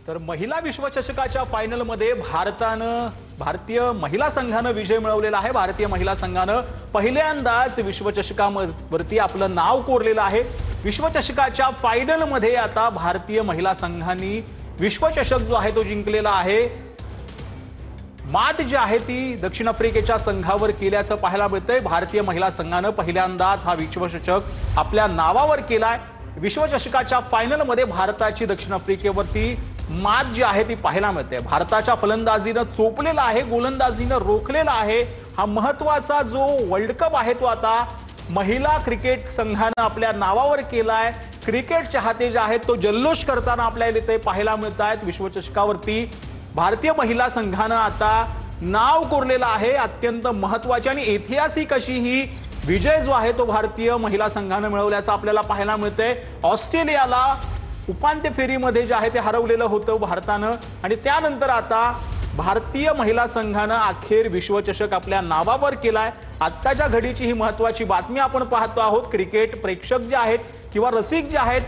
तर महिला विश्वचषकाच्या फायनलमध्ये भारतीय महिला संघाने विजय मिळवलेला आहे। भारतीय महिला संघाने पहिल्यांदाच विश्वचषकावरती आपलं नाव कोरलेलं आहे। विश्वचषकाच्या फायनलमध्ये आता भारतीय महिला संघाने विश्वचषक जो आहे तो जिंकलेला आहे। मात जी आहे ती दक्षिण आफ्रिकेच्या संघावर केल्याचं पाहायला मिळतंय। भारतीय महिला संघाने पहिल्यांदाच हा विश्वचषक आपल्या नावावर केलाय। विश्वचषकाच्या फायनलमध्ये भारताची दक्षिण आफ्रिकेवरती मात जी आहे ती पाहायला मिळते। भारताच्या फलंदाजीने चोपलेला आहे, गोलंदाजीने रोखलेला आहे। हा महत्त्वाचा जो वर्ल्ड कप आहे तो आता महिला क्रिकेट संघाने आपल्या नावावर केलाय। क्रिकेट चाहते जे आहेत तो जल्लोष करताना आपल्याला इथे पाहायला मिळतात। विश्वचषकावरती भारतीय महिला संघाने आता नाव कोरलेलं आहे। अत्यंत महत्त्वाची आणि ऐतिहासिक अशी ही विजय जो आहे तो भारतीय महिला संघाने मिळवल्याचं आपल्याला पाहायला मिळतंय। ऑस्ट्रेलियाला उपांत्य फेरीमध्ये जे आहे ते हरवलेलं होतं भारतानं आणि त्यानंतर आता भारतीय महिला संघाने अखेर विश्वचषक आपल्या नावावर केलाय। आत्ताच्या घडीची ही महत्त्वाची बातमी आपण पाहतो आहोत। क्रिकेट प्रेक्षक जे आहेत किंवा रसिक जे आहेत,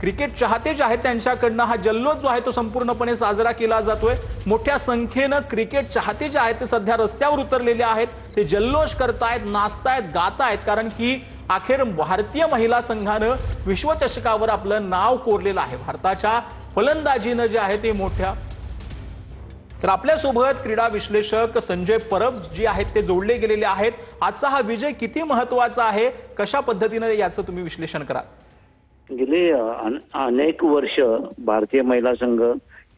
क्रिकेट चाहते जे आहेत त्यांच्याकडनं हा जल्लोष जो आहे तो संपूर्णपणे साजरा केला जातोय। मोठ्या संख्येने क्रिकेट चाहते जे आहेत ते सध्या रस्त्यावर उतरलेले आहेत। ते जल्लोष करतायत, नाचतायत, गातायत, कारण की अखेर भारतीय महिला संघाने विश्वचषकावर आपलं नाव कोरलेलं आहे। भारताच्या फलंदाजीने जे आहे ते मोठ्या तर आपल्यासोबत क्रीडा विश्लेषक संजय परब जी आहेत ते जोडले गेलेले आहेत। आजचा हा विजय किती महत्त्वाचा आहे, कशा पद्धतीने याचं तुम्ही विश्लेषण कराल? गेले अनेक वर्ष भारतीय महिला संघ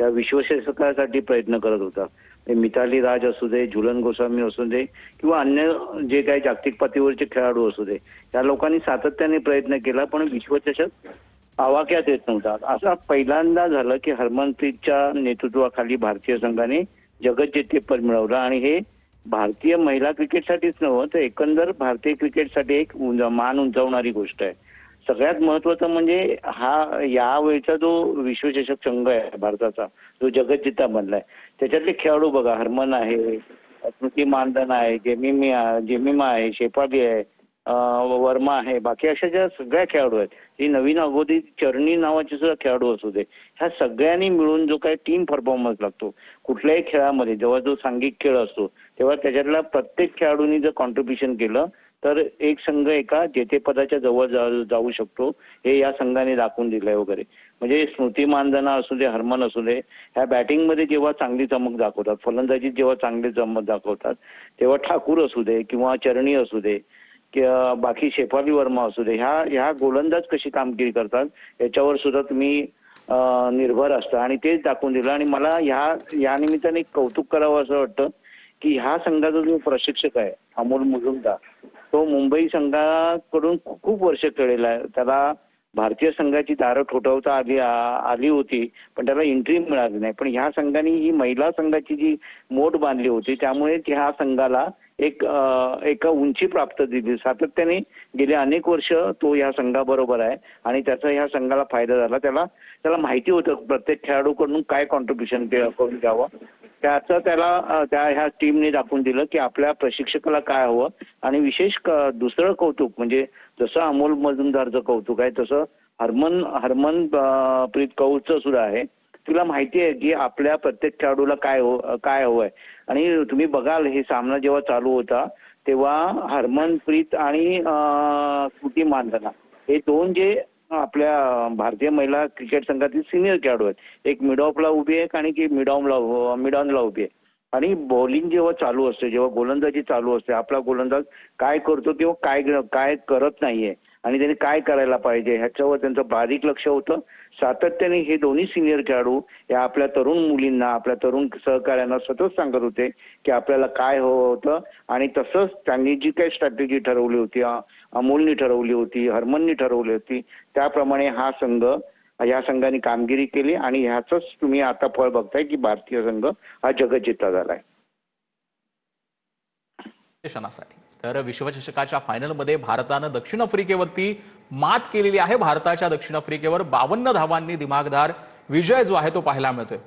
या विश्वचषकासाठी प्रयत्न करत होता। मिताली राज असू दे, झुलन गोस्वामी असू दे किंवा अन्य जे काही जागतिक पातळीवरचे खेळाडू असू दे, या लोकांनी सातत्याने प्रयत्न केला पण विश्वचषक आवाक्यात येत नव्हता। असं पहिल्यांदा झालं की हरमनप्रीतच्या नेतृत्वाखाली भारतीय संघाने जगज्जेतेपद मिळवलं आणि हे भारतीय महिला क्रिकेटसाठीच नव्हतं तर एकंदर भारतीय क्रिकेटसाठी एक मान उंचावणारी गोष्ट आहे। सगळ्यात महत्वाचं म्हणजे हा यावेळचा जो विश्वचषक संघ आहे भारताचा, जो जगज्जेता बनलाय, त्याच्यातले खेळाडू बघा, हरमन आहे, स्मृती मानधना आहे, जेमिमा आहे, शेफाली आहे, वर्मा आहे, बाकी अशा ज्या सगळ्या खेळाडू आहेत, ही नवीन अगोदी चरणी नावाचे सुद्धा खेळाडू असू दे, ह्या सगळ्यांनी मिळून जो काही टीम परफॉर्मन्स लागतो कुठल्याही खेळामध्ये, जेव्हा जो सांघिक खेळ असतो तेव्हा त्याच्यातल्या प्रत्येक खेळाडूंनी जर कॉन्ट्रीब्युशन केलं तर एक संघ एका जेतेपदाच्या जवळ जाऊ शकतो, हे या संघाने दाखवून दिलंय वगैरे। म्हणजे स्मृती मानधना असू दे, हरमन असू दे, ह्या बॅटिंगमध्ये जेव्हा चांगली चमक दाखवतात, फलंदाजीत जेव्हा चांगली चमक दाखवतात, तेव्हा ठाकूर असू दे किंवा चरणी असू दे किंवा बाकी शेफाली वर्मा असू दे, ह्या गोलंदाज कशी कामगिरी करतात याच्यावर सुद्धा तुम्ही निर्भर असता आणि तेच दाखवून दिलं। आणि मला या निमित्ताने कौतुक करावं असं वाटतं की ह्या संघाचा जो प्रशिक्षक आहे अमोल मुजुमदार, तो मुंबई संघाकडून खूप वर्ष खेळलेला आहे। त्याला भारतीय संघाची दारं ठोठावता आली होती पण त्याला एंट्री मिळाली नाही, पण ह्या संघाने ही महिला संघाची जी मोठ बांधली होती त्यामुळे ह्या संघाला एक उंची प्राप्त दिली। सातत्याने गेले अनेक वर्ष तो या संघाबरोबर आहे आणि त्याचा ह्या संघाला फायदा झाला। त्याला माहिती होतं प्रत्येक खेळाडूकडून काय कॉन्ट्रीब्युशन करून द्यावं, त्याचं त्या ह्या टीमने दाखवून दिलं की आपल्या प्रशिक्षकाला काय हवं। आणि विशेष दुसरं कौतुक म्हणजे जसं अमोल मुजुमदारचं कौतुक आहे तसं हरमनप्रीत कौरचं सुद्धा आहे। तुला माहिती आहे की आपल्या प्रत्येक खेळाडूला काय हवंय आणि तुम्ही बघाल हे सामना जेव्हा चालू होता तेव्हा हरमनप्रीत आणि स्मृती मानधना हे दोन जे आपल्या भारतीय महिला क्रिकेट संघातील सिनियर खेळाडू आहेत, एक मिड ऑफला उभी आहे आणि एक मिड ऑनला उभी आहे। आणि बॉलिंग जेव्हा चालू असते, जेव्हा गोलंदाजी चालू असते, आपला गोलंदाज काय करतो किंवा काय करत नाहीये आणि त्याने काय करायला पाहिजे ह्याच्यावर त्यांचं बारीक लक्ष होतं। सातत्याने हे दोन्ही सिनियर खेळाडू या आपल्या तरुण मुलींना, आपल्या तरुण सहकार्यांना सतत सांगत होते की आपल्याला काय हवं होतं आणि तसंच त्यांनी जी काही स्ट्रॅटेजी ठरवली होती, अमोलनी ठरवली होती, हरमननी ठरवली होती, त्याप्रमाणे या संघाने कामगिरी केली आणि ह्याचंच तुम्ही आता फळ बघताय की भारतीय संघ हा जगज्जेता झालाय। तर विश्वचषकाच्या फायनलमध्ये भारताने दक्षिण आफ्रिकेवरती मात केलेली आहे। भारताच्या दक्षिण आफ्रिकेवर 52 धावांनी दिमागदार विजय जो आहे तो पाहायला मिळतोय।